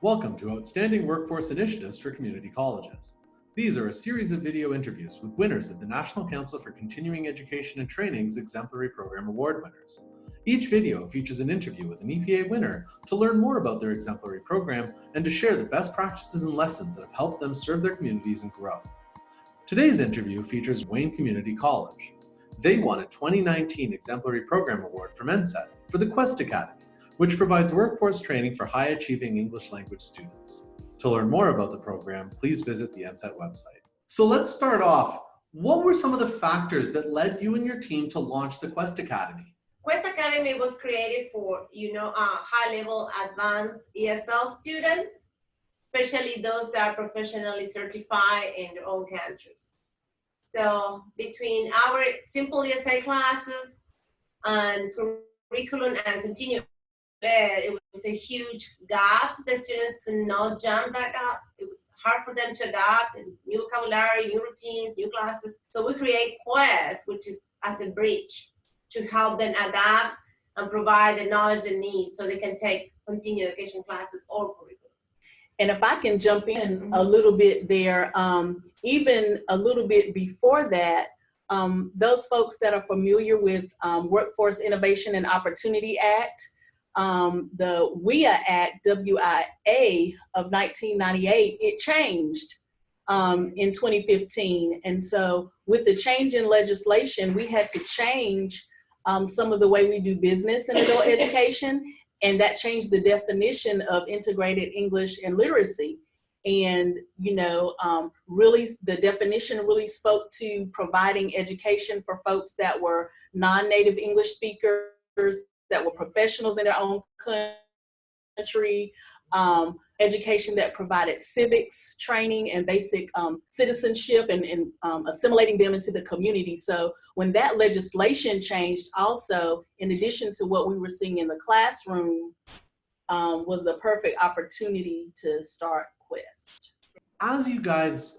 Welcome to Outstanding Workforce Initiatives for Community Colleges. These are a series of video interviews with winners of the National Council for Continuing Education and Training's Exemplary Program Award winners. Each video features an interview with an EPA winner to learn more about their exemplary program and to share the best practices and lessons that have helped them serve their communities and grow. Today's interview features Wayne Community College. They won a 2019 Exemplary Program Award from NSET for the Quest Academy, which provides workforce training for high-achieving English language students. To learn more about the program, please visit the NSET website. So let's start off. What were some of the factors that led you and your team to launch the Quest Academy? Quest Academy was created for, high-level advanced ESL students, especially those that are professionally certified in their own countries. So between our simple ESL classes and curriculum and continuing ed, it was a huge gap. The students could not jump that gap. It was hard for them to adapt, and new vocabulary, new routines, new classes. So we create Quest, which is as a bridge to help them adapt and provide the knowledge they need so they can take continuing education classes or curriculum. And if I can jump in a little bit there, even a little bit before that, those folks that are familiar with Workforce Innovation and Opportunity Act, the WIA Act, W-I-A of 1998, it changed in 2015. And so with the change in legislation, we had to change some of the way we do business in adult education. And that changed the definition of integrated English and literacy. And, really the definition really spoke to providing education for folks that were non-native English speakers, that were professionals in their own country, education that provided civics training and basic citizenship and assimilating them into the community. So when that legislation changed also, in addition to what we were seeing in the classroom, was the perfect opportunity to start Quest. As you guys,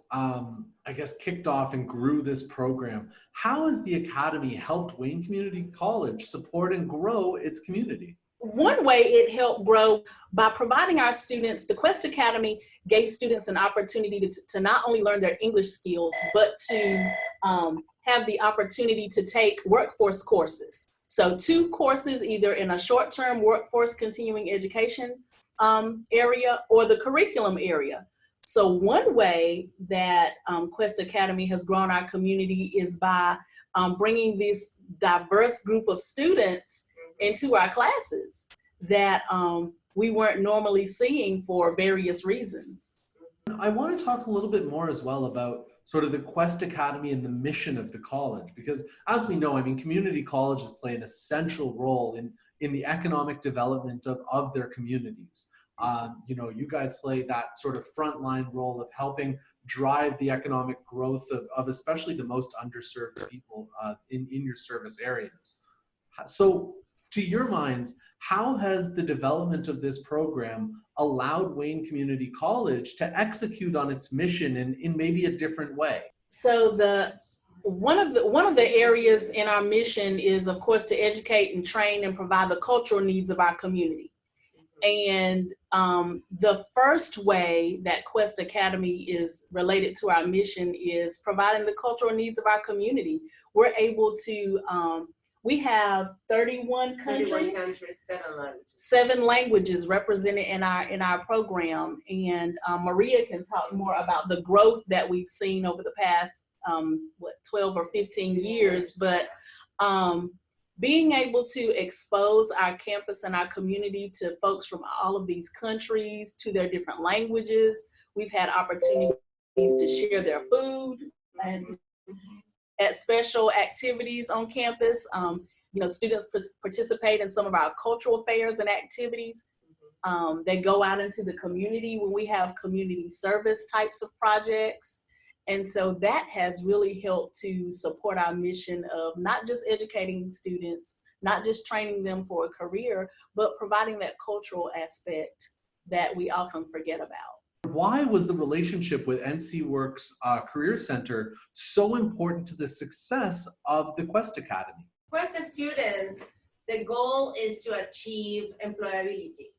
kicked off and grew this program, how has the Academy helped Wayne Community College support and grow its community? One way it helped grow by providing our students, the Quest Academy gave students an opportunity to not only learn their English skills, but to have the opportunity to take workforce courses. So 2 courses, either in a short-term workforce continuing education area or the curriculum area. So one way that Quest Academy has grown our community is by bringing this diverse group of students into our classes that we weren't normally seeing for various reasons. I want to talk a little bit more as well about sort of the Quest Academy and the mission of the college, because as we know, community colleges play an essential role in the economic development of their communities. You guys play that sort of frontline role of helping drive the economic growth of especially the most underserved people in your service areas. So to your minds, how has the development of this program allowed Wayne Community College to execute on its mission in maybe a different way? So one of the areas in our mission is, of course, to educate and train and provide the cultural needs of our community. And the first way that Quest Academy is related to our mission is providing the cultural needs of our community. We're able to, we have 31 countries, 7 languages represented in our program. And Maria can talk more about the growth that we've seen over the past, 12 or 15 years. But being able to expose our campus and our community to folks from all of these countries, to their different languages. We've had opportunities to share their food and at special activities on campus. Students participate in some of our cultural fairs and activities. They go out into the community when we have community service types of projects. And so that has really helped to support our mission of not just educating students, not just training them for a career, but providing that cultural aspect that we often forget about. Why was the relationship with NC Works Career Center so important to the success of the Quest Academy? Quest students, the goal is to achieve employability.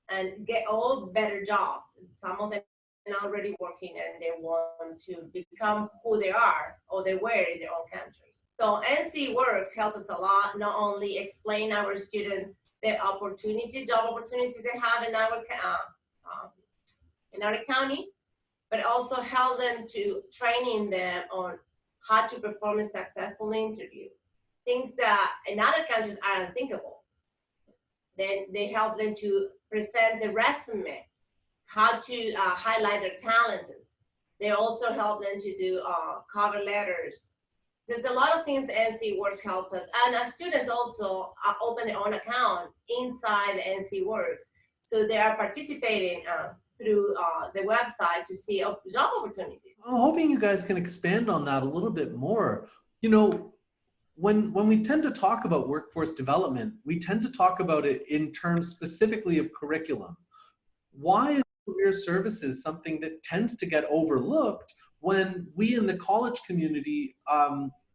and get all better jobs. Some of them are already working and they want to become who they are or they were in their own countries. So NC Works help us a lot, not only explain our students the job opportunities they have in our county, but also help them to training them on how to perform a successful interview. Things that in other countries are unthinkable. Then they help them to present the resume, how to highlight their talents. They also help them to do cover letters. There's a lot of things NC Works helped us. And our students also open their own account inside the NC Works. So they are participating through the website to see job opportunities. I'm hoping you guys can expand on that a little bit more. You know, when we tend to talk about workforce development, we tend to talk about it in terms specifically of curriculum. Why is career services something that tends to get overlooked when we in the college community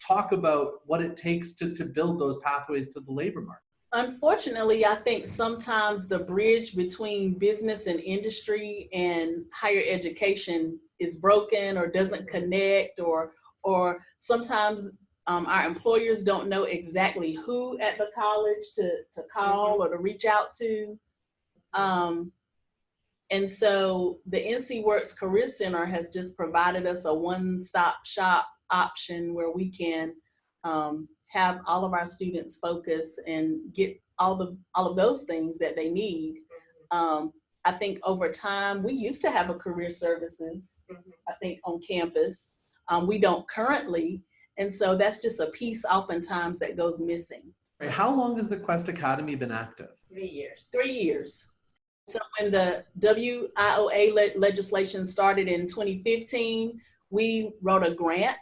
talk about what it takes to build those pathways to the labor market? Unfortunately, I think sometimes the bridge between business and industry and higher education is broken or doesn't connect, or sometimes our employers don't know exactly who at the college to call or to reach out to. And so the NC Works Career Center has just provided us a one-stop shop option where we can have all of our students focus and get all of those things that they need. I think over time, we used to have a career services, I think, on campus. We don't currently, and so that's just a piece oftentimes that goes missing. How long has the Quest Academy been active? 3 years. 3 years. So when the WIOA legislation started in 2015, we wrote a grant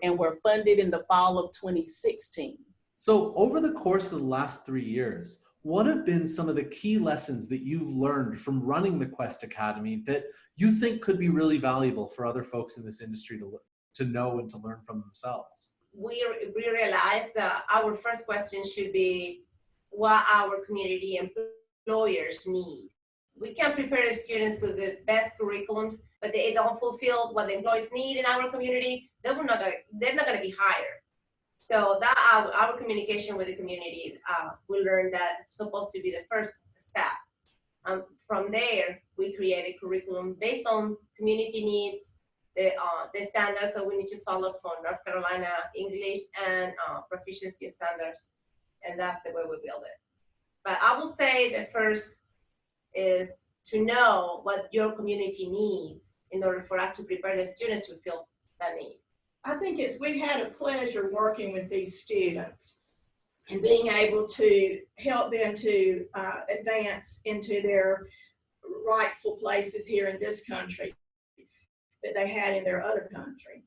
and were funded in the fall of 2016. So over the course of the last 3 years, what have been some of the key lessons that you've learned from running the Quest Academy that you think could be really valuable for other folks in this industry to know and to learn from themselves? We realized that our first question should be what our community employers need. We can prepare students with the best curriculums, but they don't fulfill what the employees need in our community, they're not going to be hired. So that our communication with the community, we learned that it's supposed to be the first step. From there, we create a curriculum based on community needs, the standards that we need to follow for North Carolina English and proficiency standards, and that's the way we build it. But I will say the first is to know what your community needs in order for us to prepare the students to fill that need. I think we've had a pleasure working with these students and being able to help them to advance into their rightful places here in this country that they had in their other country.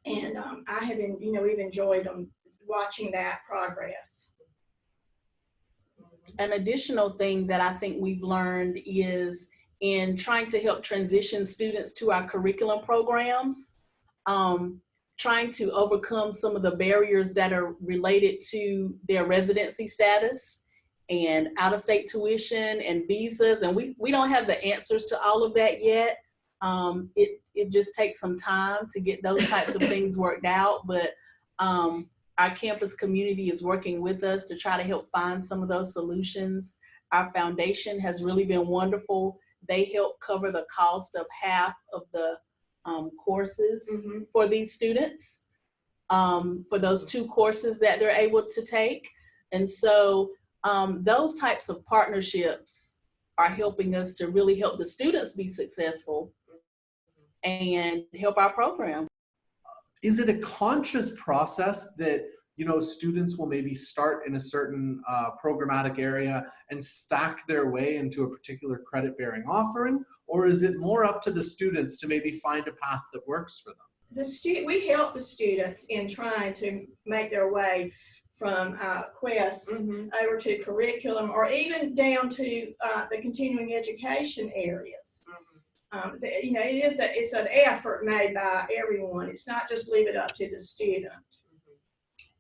And I have been, we've enjoyed watching that progress. An additional thing that I think we've learned is in trying to help transition students to our curriculum programs, trying to overcome some of the barriers that are related to their residency status and out-of-state tuition and visas. And we don't have the answers to all of that yet. It just takes some time to get those types of things worked out, but our campus community is working with us to try to help find some of those solutions. Our foundation has really been wonderful. They help cover the cost of half of the courses for these students, for those 2 courses that they're able to take. And so those types of partnerships are helping us to really help the students be successful and help our program. Is it a conscious process that students will maybe start in a certain programmatic area and stack their way into a particular credit-bearing offering, or is it more up to the students to maybe find a path that works for them? We help the students in trying to make their way from Quest over to curriculum, or even down to the continuing education areas. It's an effort made by everyone. It's not just leave it up to the student.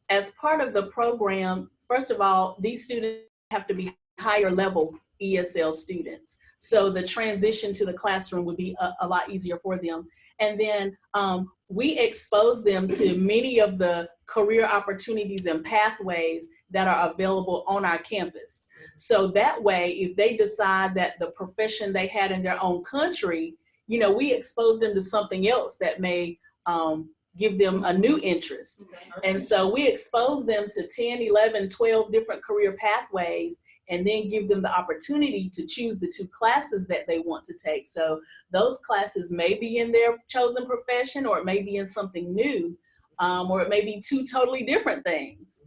As part of the program, first of all, these students have to be higher level ESL students. So the transition to the classroom would be a lot easier for them. And then we expose them to many of the career opportunities and pathways that are available on our campus. So that way, if they decide that the profession they had in their own country, you know, we expose them to something else that may give them a new interest. And so we expose them to 10, 11, 12 different career pathways, and then give them the opportunity to choose the 2 classes that they want to take. So those classes may be in their chosen profession, or it may be in something new, or it may be 2 totally different things.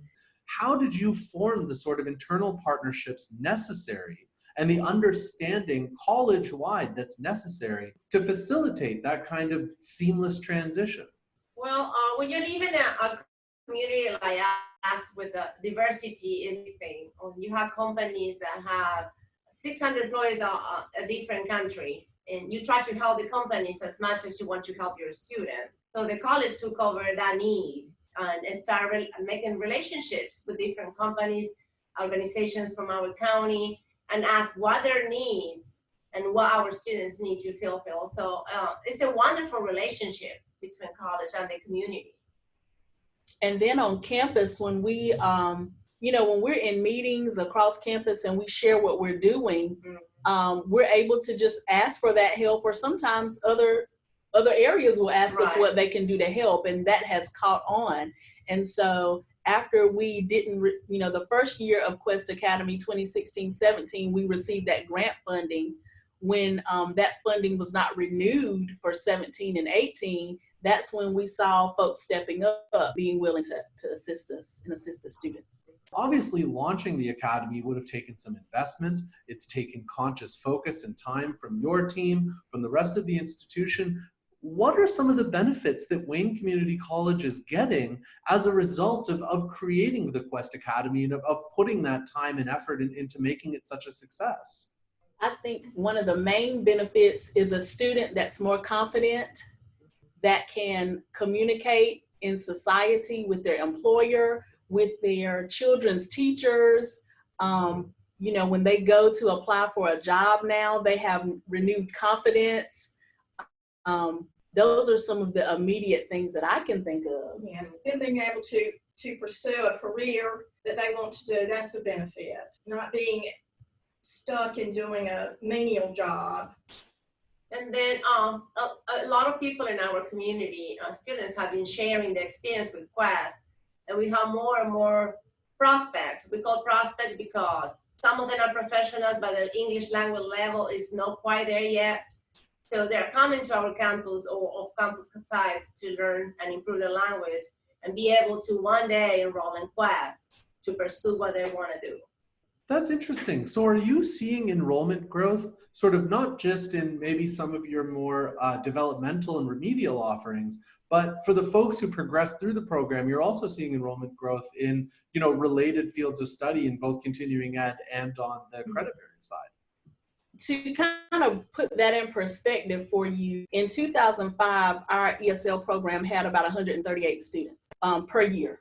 How did you form the sort of internal partnerships necessary and the understanding college-wide that's necessary to facilitate that kind of seamless transition? Well, when you live in a community like us with the diversity is a thing. You have companies that have 600 employees in different countries, and you try to help the companies as much as you want to help your students. So the college took over that need and started making relationships with different companies, organizations from our county, and ask what their needs and what our students need to fulfill. So it's a wonderful relationship between college and the community. And then on campus, when we, you know, when we're in meetings across campus and we share what we're doing, we're able to just ask for that help, or sometimes other areas will ask us what they can do to help, and that has caught on. And so after we didn't, you know, the first year of Quest Academy 2016-17, we received that grant funding. When that funding was not renewed for 17 and 18, that's when we saw folks stepping up, being willing to assist us and assist the students. Obviously, launching the Academy would have taken some investment. It's taken conscious focus and time from your team, from the rest of the institution. What are some of the benefits that Wayne Community College is getting as a result of creating the Quest Academy and of putting that time and effort into making it such a success? I think one of the main benefits is a student that's more confident, that can communicate in society with their employer, with their children's teachers. You know, when they go to apply for a job now, they have renewed confidence. Those are some of the immediate things that I can think of. Yes, them being able to pursue a career that they want to do, that's the benefit. Not being stuck in doing a menial job. And then a lot of people in our community, students have been sharing their experience with Quest, and we have more and more prospects. We call prospects because some of them are professionals, but their English language level is not quite there yet. So they're coming to our campus or campus sites to learn and improve their language and be able to one day enroll in Quest to pursue what they want to do. That's interesting. So are you seeing enrollment growth sort of not just in maybe some of your more developmental and remedial offerings, but for the folks who progress through the program, you're also seeing enrollment growth in, you know, related fields of study in both continuing ed and on the credit bearing side? To kind of put that in perspective for you, in 2005, our ESL program had about 138 students per year.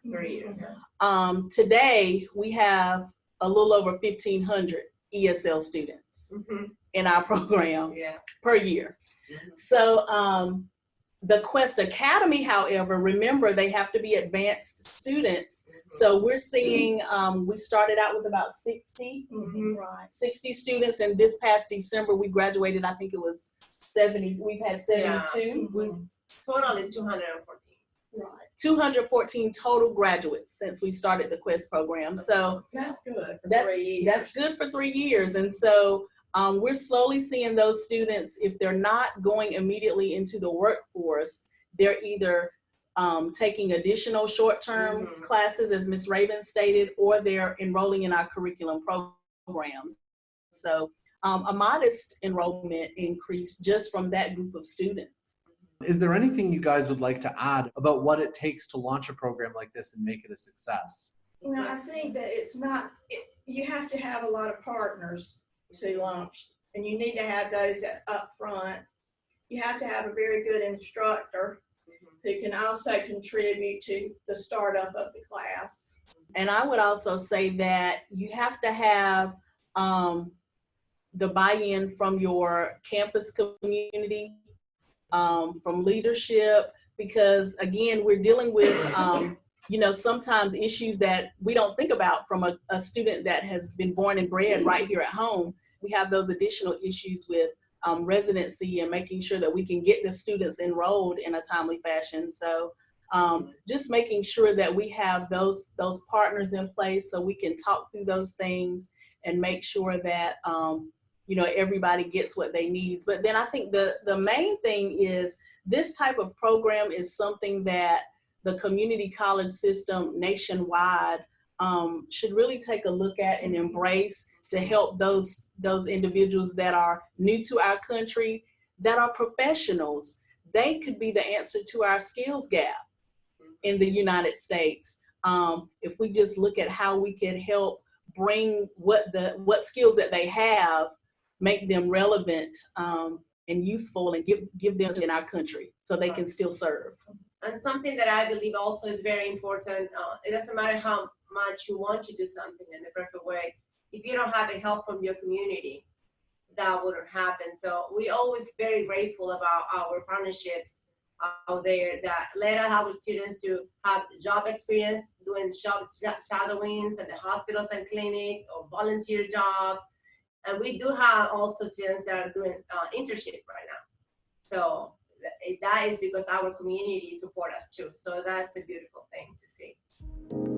Today, we have a little over 1,500 ESL students in our program per year. So the Quest Academy, however, remember they have to be advanced students. So we're seeing, we started out with about 60 students, and this past December we graduated, I think it was 70, we've had 72. Total is 214. 214 total graduates since we started the Quest program. So that's good for 3 years. That's good for 3 years. And so we're slowly seeing those students, if they're not going immediately into the workforce, they're either taking additional short-term classes, as Ms. Raven stated, or they're enrolling in our curriculum programs. So a modest enrollment increase just from that group of students. Is there anything you guys would like to add about what it takes to launch a program like this and make it a success? You know, I think that it's not, you have to have a lot of partners to launch, and you need to have those up front. You have to have a very good instructor who can also contribute to the startup of the class. And I would also say that you have to have the buy-in from your campus community, from leadership, because again, we're dealing with, you know, sometimes issues that we don't think about from a student that has been born and bred right here at home. We have those additional issues with residency and making sure that we can get the students enrolled in a timely fashion. So just making sure that we have those partners in place so we can talk through those things and make sure that you know, everybody gets what they need. But then I think the main thing is this type of program is something that the community college system nationwide should really take a look at and embrace to help those individuals that are new to our country, that are professionals. They could be the answer to our skills gap in the United States. If we just look at how we can help bring what skills that they have, make them relevant and useful, and give them in our country so they can still serve. And something that I believe also is very important, it doesn't matter how much you want to do something in a perfect way. If you don't have the help from your community, that wouldn't happen. So we're always very grateful about our partnerships out there that let our students to have job experience, doing shadowings at the hospitals and clinics, or volunteer jobs. And we do have also students that are doing internship right now. So that is because our community support us too. So that's a beautiful thing to see.